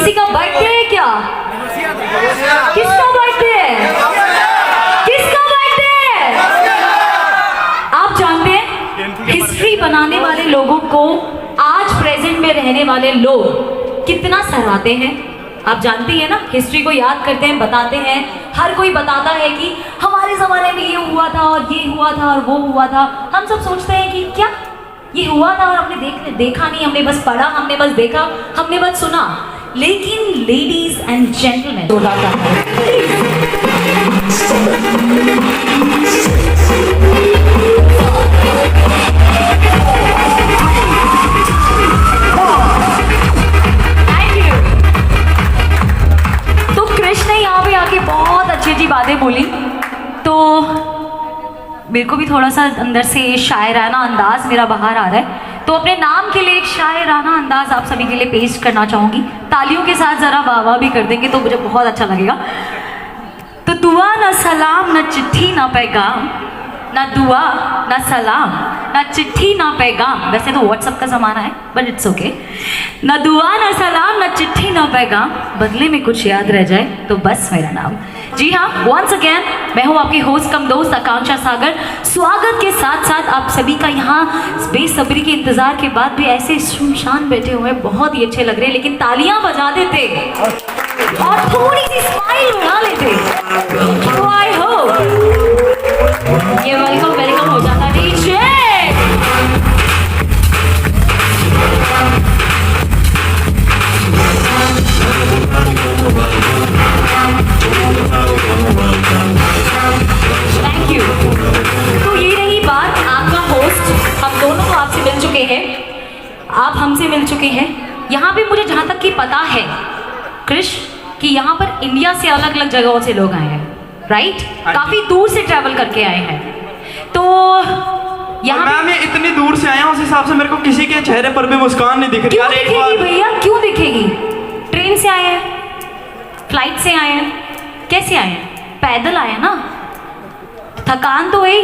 किसी का बर्थडे है क्या? किसका बर्थडे है? किसका बर्थडे है? आप जानते हैं हिस्ट्री बनाने वाले लोगों को आज प्रेजेंट में रहने वाले लोग कितना सराहते हैं? आप जानती है ना, हिस्ट्री को याद करते हैं, बताते हैं, हर कोई बताता है कि हमारे जमाने में ये हुआ था और ये हुआ था और वो हुआ था। हम सब सोचते हैं कि क्या ये हुआ था और हमने देखा नहीं, हमने बस पढ़ा, हमने बस देखा, हमने बस सुना। लेकिन लेडीज एंड जेंटलमैन बहुत अच्छी अच्छी बातें बोली, तो मेरे को भी थोड़ा सा अंदर से शायराना अंदाज मेरा बाहर आ रहा है, तो अपने नाम के लिए एक शायराना अंदाज आप सभी के लिए पेश करना चाहूँगी। तालियों के साथ ज़रा वाह वाह भी कर देंगे तो मुझे बहुत अच्छा लगेगा। तो दुआ ना सलाम ना चिट्ठी ना पैगाम, ना दुआ ना सलाम ना चिट्ठी ना पैगाम, वैसे तो व्हाट्सएप का ज़माना है बट इट्स ओके। ना दुआ ना सलाम ना चिट्ठी ना पैगाम, बदले में कुछ याद रह जाए तो बस मेरा नाम। जी हाँ, वंस अगेन मैं हूँ आपकी होस्ट कम दोस्त आकांक्षा सागर। स्वागत के साथ साथ आप सभी का यहाँ बेसब्री के इंतजार के बाद भी ऐसे सुनसान बैठे हुए बहुत ही अच्छे लग रहे हैं, लेकिन तालियां बजा देते और थोड़ी सी स्माइल उड़ा लेते तो आई होप ये वेलकम वेलकम हो जाता। नीचे थैंक यू। तो ये रही बात, आपका होस्ट, हम दोनों तो आपसे मिल चुके हैं, आप हमसे मिल चुके हैं। यहाँ पे मुझे जहाँ तक कि पता है कृष कि यहाँ पर इंडिया से अलग अलग जगहों से लोग आए हैं, राइट? काफी दूर से ट्रैवल करके आए हैं। तो यहाँ मैम ये इतनी दूर से आया हूँ, उस हिसाब से मेरे को किसी के चेहरे पर भी मुस्कान नहीं दिख रही। क्यों दिखेगी भैया, क्यों दिखेगी? ट्रेन से आए हैं, फ्लाइट से आए हैं, कैसे आए हैं? पैदल आए हैं ना, थकान तो हुई,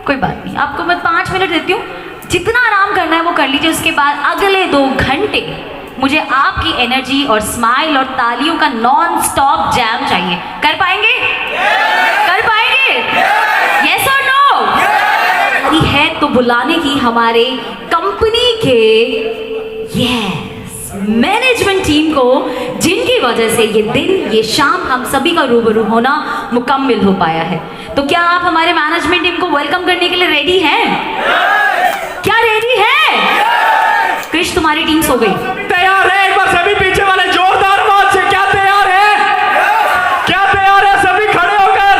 कोई बात नहीं, आपको मैं 5 मिनट देती हूँ, जितना आराम करना है वो कर लीजिए। उसके बाद अगले 2 घंटे मुझे आपकी एनर्जी और स्माइल और तालियों का नॉन स्टॉप जैम चाहिए। कर पाएंगे? कर पाएंगे? यस और नो? ये है तो बुलाने की हमारे कंपनी के मैनेजमेंट टीम को, जिनकी वजह से ये दिन ये शाम हम सभी का रूबरू होना मुकम्मल हो पाया है। तो क्या आप हमारे मैनेजमेंट टीम को वेलकम करने के लिए रेडी हैं? क्या रेडी है? कृष तुम्हारी टीम सो गई? तैयार है? एक बार सभी पीछे वाले जोरदार आवाज से क्या तैयार है? क्या तैयार है? सभी खड़े होकर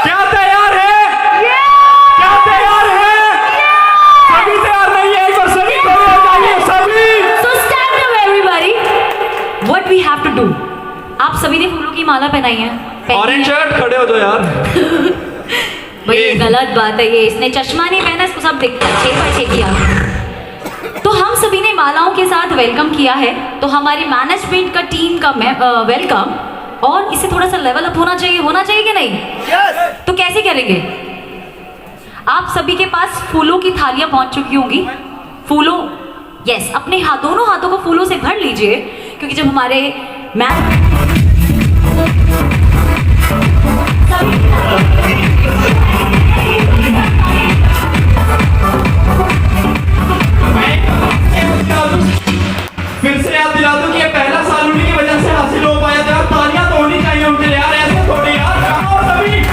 क्या तैयार है? क्या तैयार है? सभी तैयार नहीं है? एक बार सभी खड़े हो जाइए सभी। So stand up everybody. What we have to do? आप सभी ने फूलों की माला पहनाई है। ऑरेंज शर्ट, खड़े हो जाओ यार। भाई ये गलत बात है, ये इसने चश्मा नहीं पहना, इसको सब दिखता है, 6x6 किया। तो हम सभी ने मालाओं के साथ वेलकम किया है, तो हमारी मैनेजमेंट का टीम का वेलकम, और इसे थोड़ा सा लेवल अप होना चाहिए कि नहीं? तो कैसे करेंगे? आप सभी के पास फूलों की थालियां पहुंच चुकी होंगी। फूलों, यस, अपने दोनों हाथों को फूलों से भर लीजिए, क्योंकि जब हमारे फिर से याद दिला दूं कि ये पहला साल उन्हीं की वजह से हासिल हो पाया था। तालियां तो होनी चाहिए उनके लिए यार, ऐसे थोड़ी यार। और सभी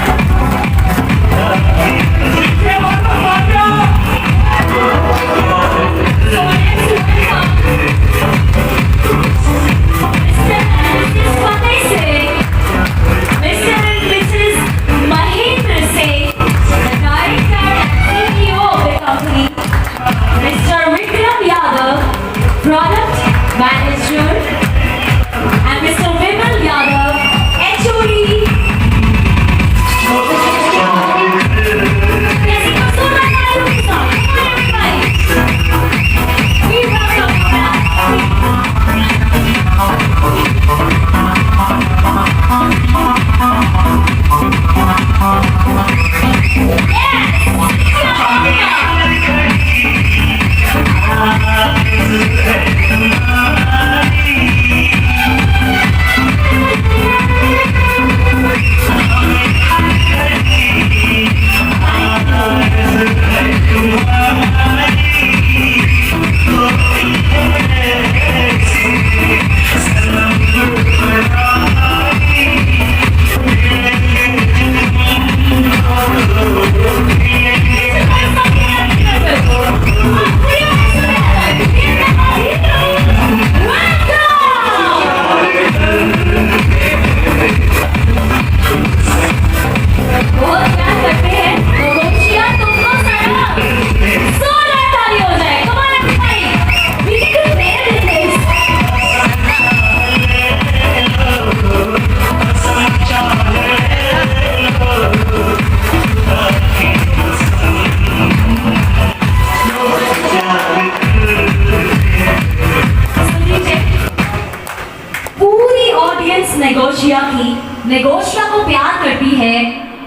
नेगोशिया की, नेगोशिया को प्यार करती है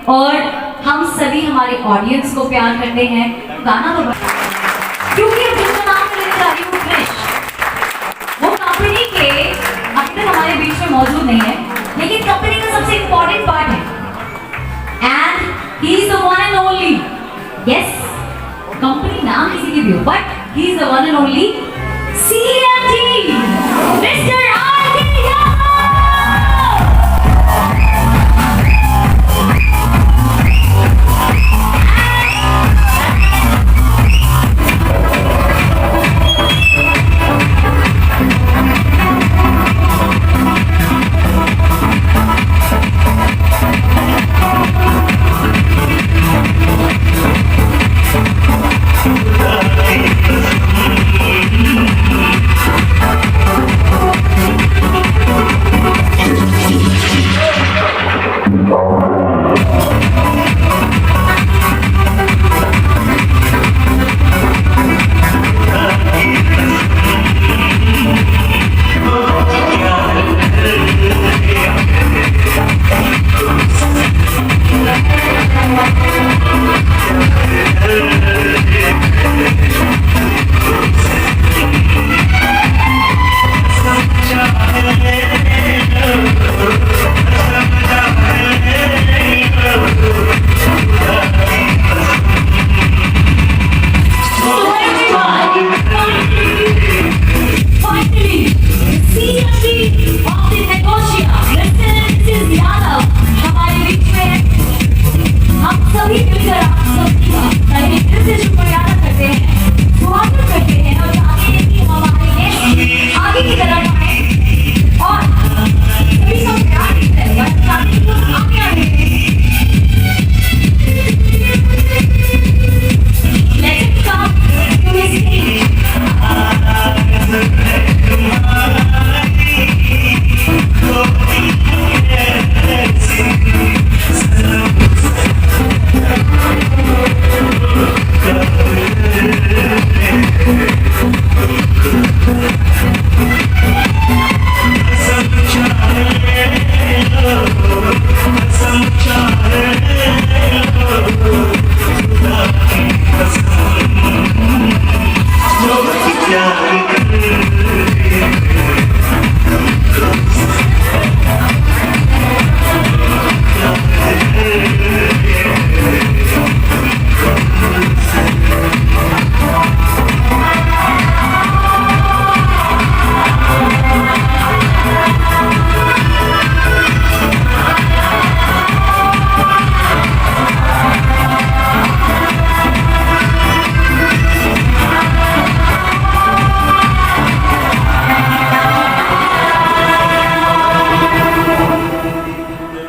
और हम सभी हमारे ऑडियंस को प्यार करते हैं। गाना तो क्योंकि अब जिसका नाम मैं लेने जा रही हूँ क्रिश, वो कंपनी के अभी तक हमारे बीच में मौजूद नहीं है, लेकिन कंपनी का सबसे इंपॉर्टेंट पार्ट है and he is the one and only. Yes, company नाम किसी की भी हो, but he is the one and only CMD, mister R.K. Yadav.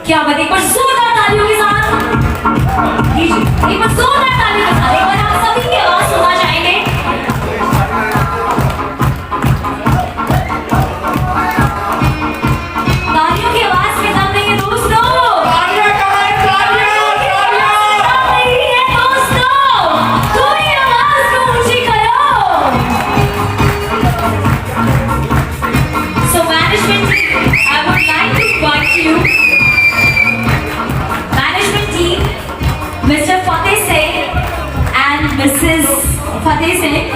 क्या बात, एक बार जोरदार तालियों के साथ, एक बार जोरदार तालियों के साथ, एक बार आप सभी की आवाज सुनना चाहेंगे। तालियों की आवाज के साथ नहीं है दोस्तों, तालियां कहाँ है, नहीं है दोस्तों, थोड़ी आवाज को ऊंची करो। So management, I would like to invite you, Mr. Fateh Singh and Mrs. Fateh Singh,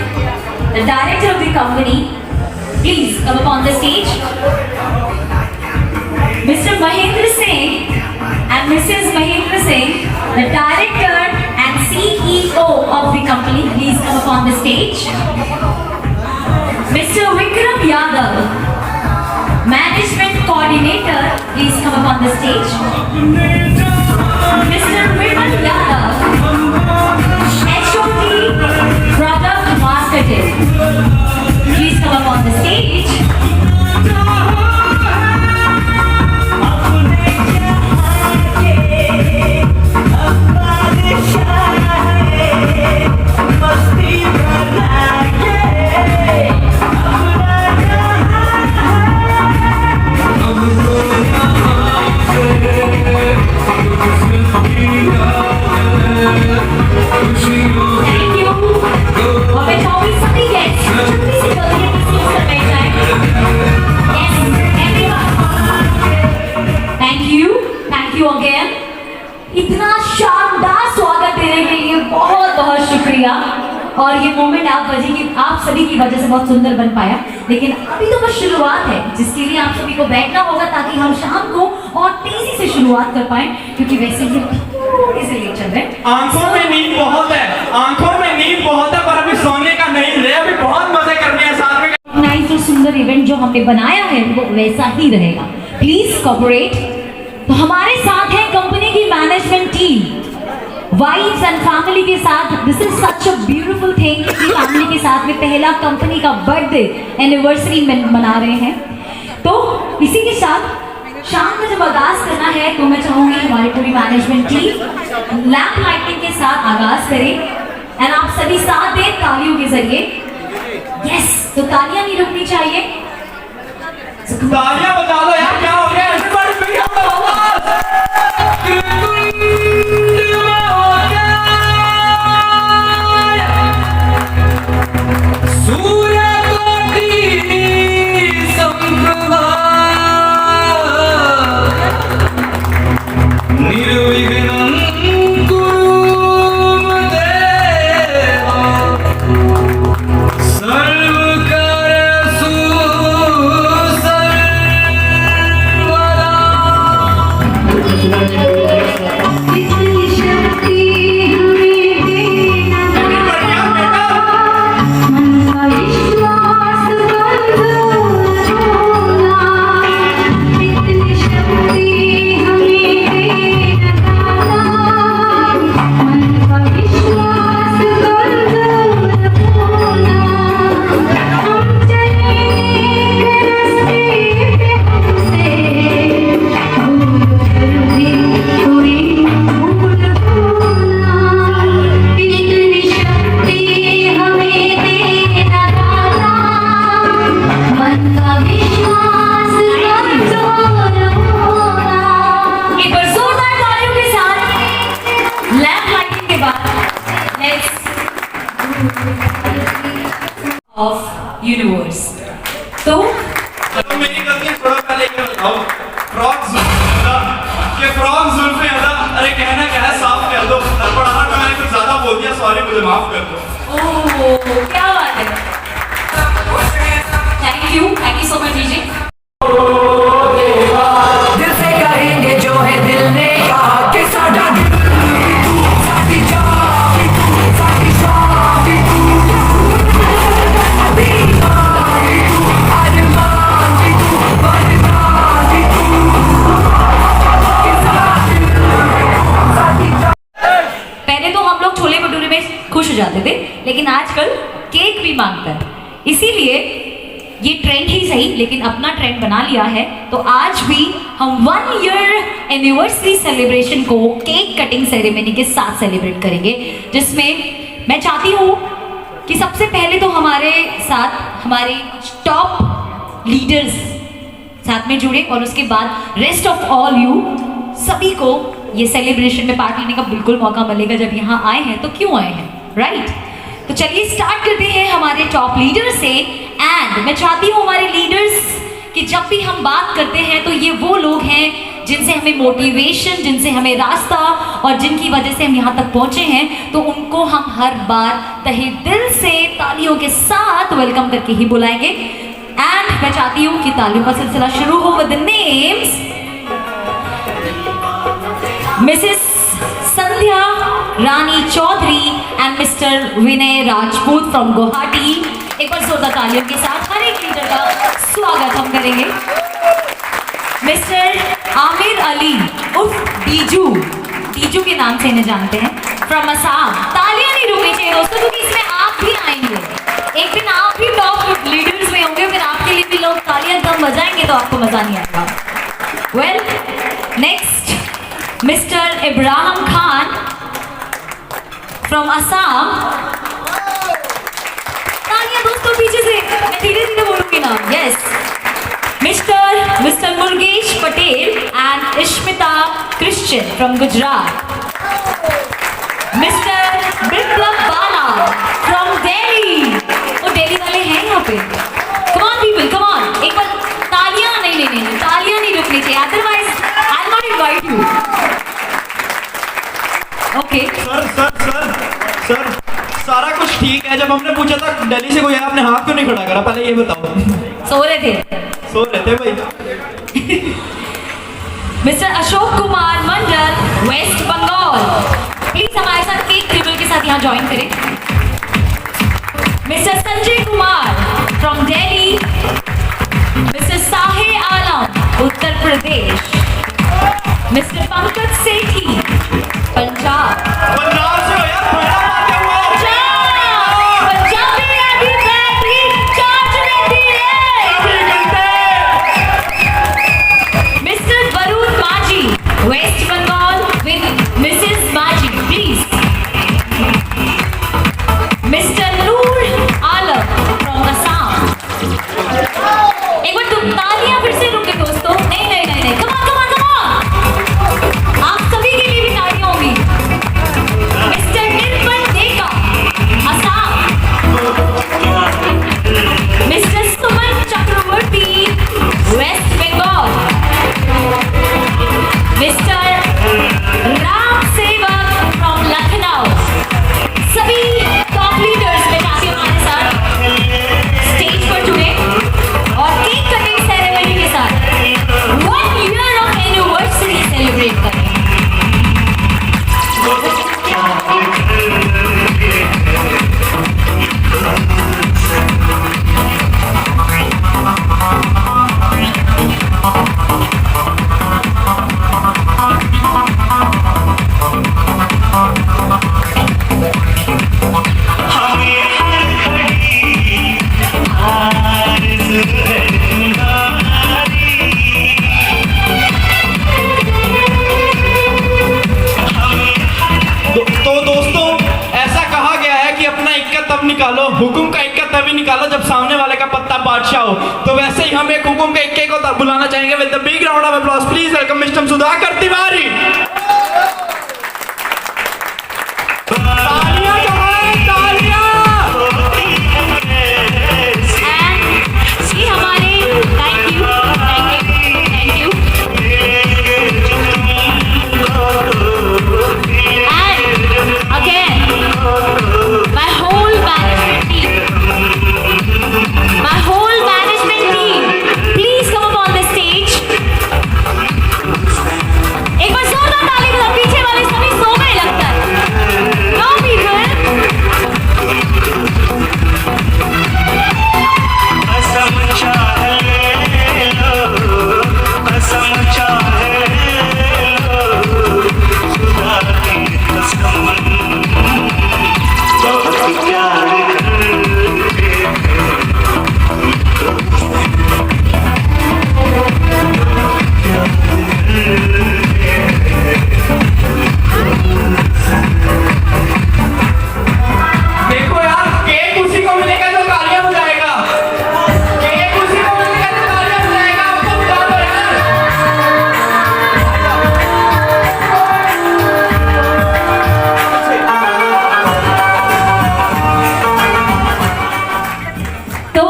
the director of the company, please come up on the stage. Mr. Mahendra Singh and Mrs. Mahendra Singh, the director and CEO of the company, please come up on the stage. Mr. Vikram Yadav, management coordinator, please come up on the stage. Mr. Vimal Yadav, HOD, Product Marketing, please come up on the stage. Thank you. और मैं चाहूंगी सभी guest जल्दी से जल्दी अपनी seats पर बैठ जाएं। और ये मोमेंट आप सभी की वजह से बहुत सुंदर बन पाया। लेकिन अभी तो बस शुरुआत है, जिसके लिए आप सभी को बैठना होगा ताकि हम शाम को और तेजी से शुरुआत कर पाए, क्योंकि वैसे ही थोड़ी से लेट चल रहे हैं। आंखों में नींद बहुत है, आंखों में नींद बहुत है, पर अभी सोने का नहीं है, अभी बहुत मजे करने हैं साथ में। नाइस और सुंदर इवेंट जो हमने बनाया है वो वैसा ही रहेगा, प्लीज कोऑपरेट। तो हमारे साथ है कंपनी की management team, wives and family के साथ। This is such a beautiful thing कि फैमिली के साथ में पहला कंपनी का बर्थडे एनिवर्सरी मना रहे हैं। तो इसी के साथ शाम का जब आगाज करना है तो मैं चाहूंगी हमारी पूरी मैनेजमेंट टीम लैंप लाइटिंग के साथ आगाज करे एंड आप सभी साथ दें तालियों के जरिए। यस, तो तालियां नहीं रुकनी चाहिए। तालियां बजा दो यार, क्या हो गया? Everybody bring up the आवाज। Of universe. तो मेरी गलती थोड़ा पहले ये बताओ, फ्रॉग ये फ्रॉग जुल्फे अदा, अरे कहना क्या है, साफ कर दो। पढ़ाना तो मैंने कुछ ज्यादा बोल दिया, सॉरी, मुझे माफ कर दो। ओह, क्या बात है। Thank you so much DJ. दिल से करेंगे जो है दिल ने कहा कि साडा दिल तू साडी जान तू साडी शान तू दीवानी तू अरमान तू बरदानी तू पहले तो हम लोग छोले भटूरे में खुश हो जाते थे, लेकिन आजकल केक भी मांगता है। इसीलिए ये ट्रेंड ही सही लेकिन अपना ट्रेंड बना लिया है। तो आज भी हम 1 ईयर एनिवर्सरी सेलिब्रेशन को केक कटिंग सेरेमनी के साथ सेलिब्रेट करेंगे, जिसमें मैं चाहती हूँ कि सबसे पहले तो हमारे साथ हमारे कुछ टॉप लीडर्स साथ में जुड़े और उसके बाद रेस्ट ऑफ ऑल यू सभी को ये सेलिब्रेशन में पार्ट लेने का बिल्कुल मौका मिलेगा। जब यहाँ आए हैं तो क्यों आए हैं, राइट? तो चलिए स्टार्ट करते हैं हमारे टॉप लीडर से। एंड मैं चाहती हूँ हमारे लीडर्स कि जब भी हम बात करते हैं तो ये वो लोग हैं जिनसे हमें मोटिवेशन, जिनसे हमें रास्ता और जिनकी वजह से हम यहाँ तक पहुँचे हैं, तो उनको हम हर बार तहे दिल से तालियों के साथ वेलकम करके ही बुलाएंगे। एंड मैं चाहती हूँ कि तालियों का सिलसिला शुरू हो with names Mrs Sandhya Rani Chaudhary and Mr Vinay Rajput from Guwahati. एक बार जोरदार तालियों के साथ हर एक लीडर का स्वागत हम करेंगे। मिस्टर आमिर अली उर्फ डीजू, डीजू के नाम से इन्हें जानते हैं, फ्रॉम असम। तालियां नहीं रुकनी चाहिए दोस्तों, क्योंकि इसमें आप भी आएंगे। एक दिन आप भी टॉप लीडर्स में होंगे, फिर आपके लिए भी लोग तालियां कम बजाएंगे तो आपको मजा नहीं आएगा। Well, next mister Ibrahim Khan from Assam. तालियां दोस्तों पीछे से, मैं धीरे धीरे बोलूंगी ना। Yes, mister Murgesh Patel and Ishmita Christian from Gujarat. Mister Biplab Bala from Delhi. वो दिल्ली वाले हैं यहाँ पे। Come on people, come on, एक बार तालियां नहीं, तालियां नहीं रुकनी चाहिए, otherwise I will not invite you. Okay sir सारा कुछ ठीक ठीक है, जब हमने पूछा था दिल्ली से कोई है, आपने हाथ क्यों नहीं खड़ा करा, पहले ये बताओ। सो रहे थे। सो रहे थे भाई। Mister Ashok Kumar Mandal, west Bengal, please हमारे साथ केक टेबल के साथ यहाँ ज्वाइन करें। Mister Sanjay Kumar from Delhi, mister Sahe Alam Uttar Pradesh, mister Pankaj Sethi Punjab. Punjab से हो यार, बड़ा मारते हो। पंजाबी अभी बैटरी चार्ज रहती है। मिस्टर वरुण माझी, वेस्ट बंगाल विद मिसेस माझी, please. Mister Noor Alam from Assam. एक बार तुम तालियां फिर से रुके दोस्तों। नहीं नहीं नहीं नहीं, come on come on come on, आप सभी के लिए भी तालियां होंगी। मिस्टर निर्मल देका, असम। मिस्टर सुमन चक्रवर्ती, वेस्ट बंगाल। मिस्टर राम सेवक फ्रॉम लखनऊ। सभी टॉप लीडर्स मैं चाहती हूँ हमारे साथ स्टेज पर जुड़े और केक कटिंग सेरेमनी के साथ 1 ईयर ऑफ एनिवर्सरी सेलिब्रेट करें। तो दोस्तों, ऐसा कहा गया है कि अपना इक्का तब निकालो, हुकुम का इक्का तभी निकालो जब सामने वाले का पत्ता बादशाह हो। तो वैसे ही हम एक हुकुम के इक्के को बुलाना चाहेंगे with the big round of applause. Please welcome Mr Sudhakar Tiwari. तालियां कहाँ हैं? तालियां। एंड ये हमारे thank you thank you and again my whole management team, please come up on the stage. एक बार जोरदार ताली के साथ। पीछे वाले सभी सो गए लगता है। Know people. देखो यार, केक उसी को मिलेगा जो तालियां बजाएगा। केक उसी को मिलेगा जो तालियां बजाएगा। आपको बता दो यार। तो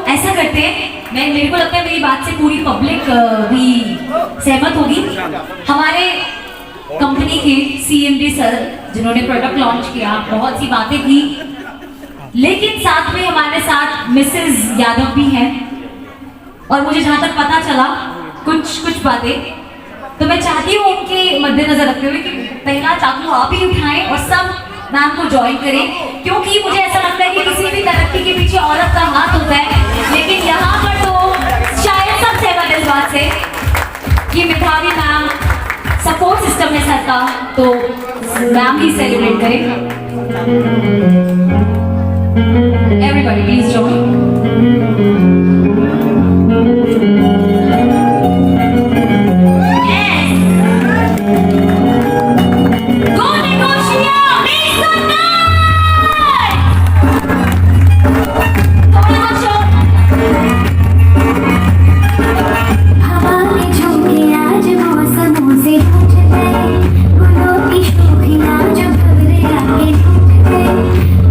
ऐसा करते हैं, मेरे को लगता है मेरी बात से पूरी पब्लिक भी सहमत होगी। हमारे कंपनी के CMD सर जिन्होंने प्रोडक्ट लॉन्च किया, बहुत सी बातें की, लेकिन साथ में हमारे साथ मिसेस यादव भी हैं और मुझे जहां तक पता चला कुछ बातें, तो मैं चाहती हूँ उनके मद्देनजर रखते हुए कि पहला चाकू आप ही उठाएं और सब मैम को ज्वाइन करें, क्योंकि मुझे ऐसा लगता है कि किसी भी तरक्की के पीछे औरत का हाथ होता है, लेकिन यहाँ पर तो शायद सब सहमत है इस बात से कि मेधावी मैम सपोर्ट सिस्टम है सर का, तो मैम ही सेलिब्रेट करें। Everybody please join.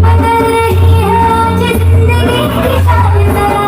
बदल रही है आज जिंदगी की चाल जरा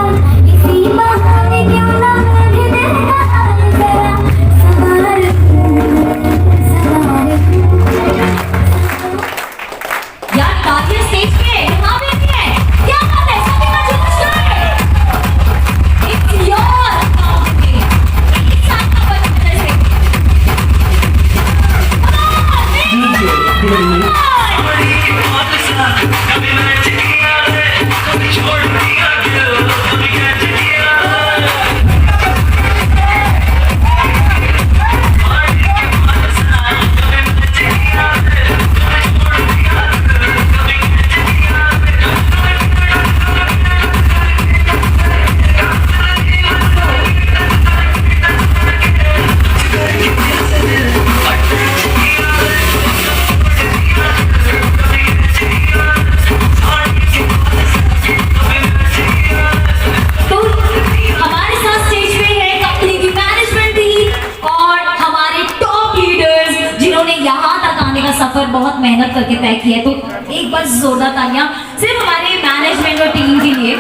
सफर बहुत मेहनत करके तय किया है, तो एक बार जोरदार तालियां सिर्फ हमारे मैनेजमेंट और टीम के लिए।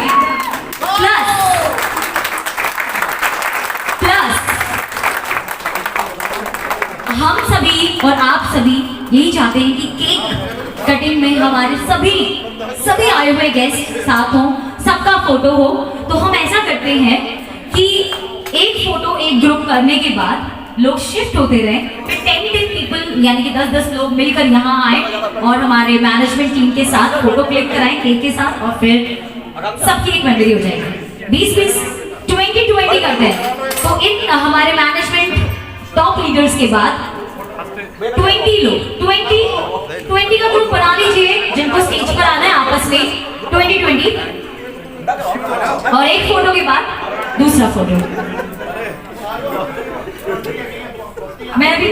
प्लस हम सभी और आप सभी यही चाहते हैं कि केक कटिंग में हमारे सभी आए हुए गेस्ट साथ हों, सबका फोटो हो। तो हम ऐसा करते हैं कि एक फोटो एक ग्रुप करने के बाद लोग शिफ्ट होते रहे, फिर 10 पीपल यानी कि 10 लोग मिलकर यहाँ आए और हमारे मैनेजमेंट टीम के साथ फोटो क्लिक कराएं केक के साथ, और फिर सबकी एक मेमोरी हो जाएगी। 20 20 करते हैं। तो इन हमारे मैनेजमेंट टॉप लीडर्स के बाद 20 लोग 20 का ग्रुप बना लीजिए जिनको स्टेज पर आना है आपस में 20 और एक फोटो के बाद दूसरा फोटो। मैं भी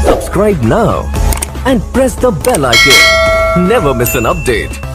Subscribe now and press the bell icon. Never miss an update.